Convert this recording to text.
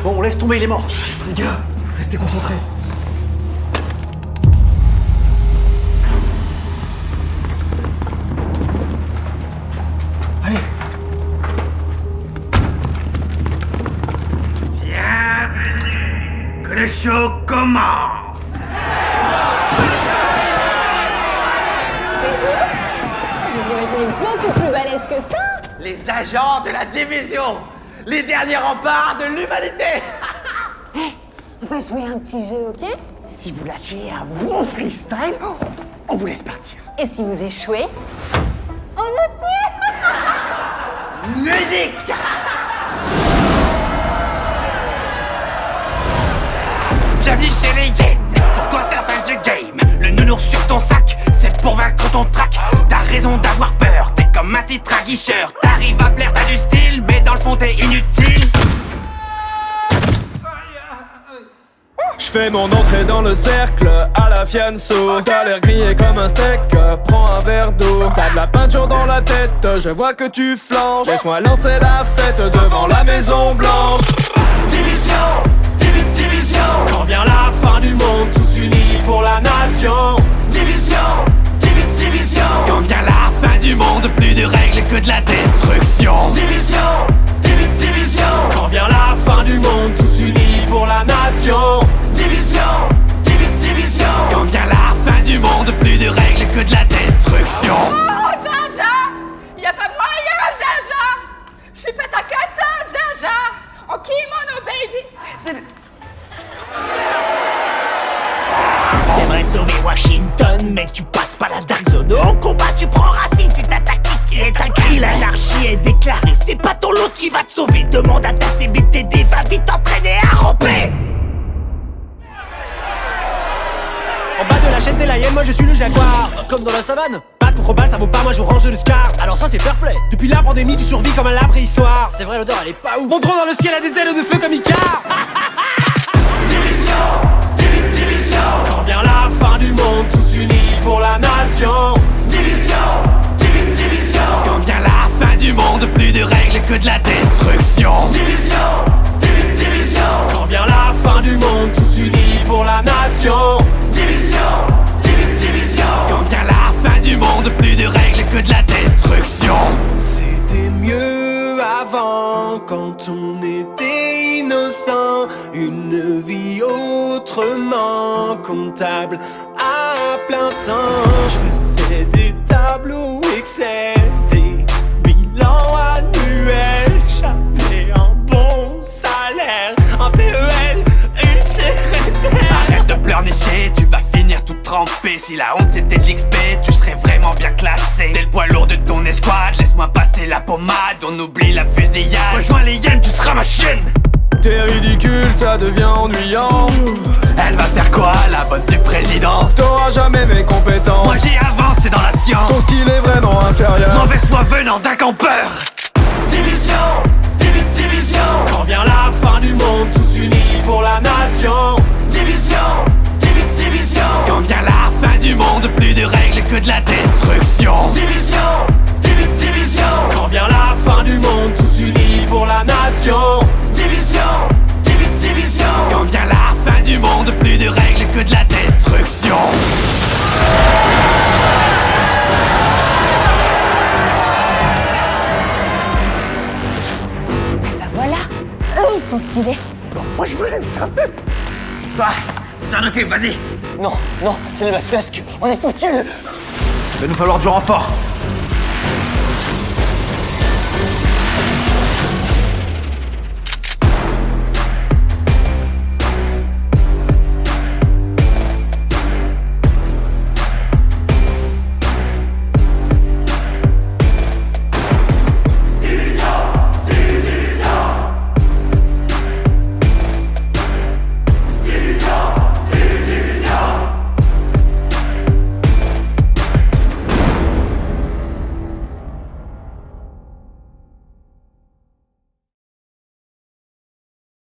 Bon, laisse tomber, il est mort. Chut, les gars, restez concentrés. Allez. Bienvenue, que le show commence. C'est eux? Je les imaginais beaucoup plus balèzes que ça. Les agents de la division, les derniers remparts de l'humanité. On va jouer un petit jeu, ok? Si vous lâchez un bon freestyle, on vous laisse partir. Et si vous échouez, on vous tue. Musique. Bienvenue chez les Yen. Pour toi c'est la fin du game. Le nounours sur ton sac, c'est pour vaincre ton trac. T'as raison d'avoir peur, t'es comme un titre à guicheur. T'arrives à plaire, t'as du style, mais dans le fond t'es inutile. Je fais mon entrée dans le cercle à la fianso. T'as l'air grillé comme un steak, prends un verre d'eau. T'as de la peinture dans la tête, je vois que tu flanches. Laisse-moi lancer la fête devant la Maison Blanche. Division, division. Quand vient la fin du monde, tous unis pour la nation. Division, division. Quand vient la fin du monde, plus de règles que de la destruction. Division, division. Quand vient la fin du monde, tous unis pour la nation. Division, division. Quand vient la fin du monde, plus de règles que de la destruction. Oh, Jar-Jar! Y'a pas moyen, Jar-Jar! J'suis pas ta cata, Jar-Jar! Oh, kimono, baby! T'aimerais sauver Washington, mais tu passes pas la Dark Zone. Au combat, tu prends racine, c'est ta tactique qui est un cri. L'anarchie est déclarée, c'est pas ton lot qui va te sauver. Demande à ta CBTD, va vite t'entraîner à ramper. En bas de la chaîne, t'es la hyène, moi je suis le jaguar. Comme dans la savane. Batte contre balle, ça vaut pas, moi je range le scar. Alors ça c'est fair play. Depuis la pandémie, tu survis comme un la préhistoire. C'est vrai, l'odeur elle est pas ouf. Mon drone dans le ciel a des ailes de feu comme Icar. Division, division. Quand vient la fin du monde, tous unis pour la nation. Division, division. Quand vient la fin du monde, plus de règles que de la destruction. Division, division. Quand vient la fin du monde, tous unis pour la nation. Division, division. Quand vient la fin du monde, plus de règles que de la destruction. C'était mieux avant, quand on était innocent. Une vie autrement comptable à plein temps. Je faisais des tableaux Excel, des bilans annuels. J'avais un bon salaire, un PEL, une secrétaire. Arrête de pleurnicher, tu vas finir tout trempé. Si la honte c'était de l'XP, tu serais vraiment bien classé. T'es le poids lourd de ton escouade, laisse-moi passer la pommade. On oublie la fusillade, rejoins les hyènes, tu seras ma chienne. T'es ridicule, ça devient ennuyant. Elle va faire quoi, la bonne du président? T'auras jamais mes compétences. Moi j'ai avancé dans la science. Ton skill est vraiment inférieur. Mauvaise foi venant d'un campeur. Division, division. Quand vient la fin du monde, tous unis pour la nation. Division, division. Quand vient la fin du monde, plus de règles que de la destruction. Division, division. Quand vient la fin du monde, tous unis pour la nation. Division, division. Quand vient la fin du monde, plus de règles que de la destruction. Bah voilà, eux ils sont stylés. Moi je voulais le faire. Va, t'en occupe, vas-y. Non, c'est le McTusk. On est foutus. Il va nous falloir du renfort.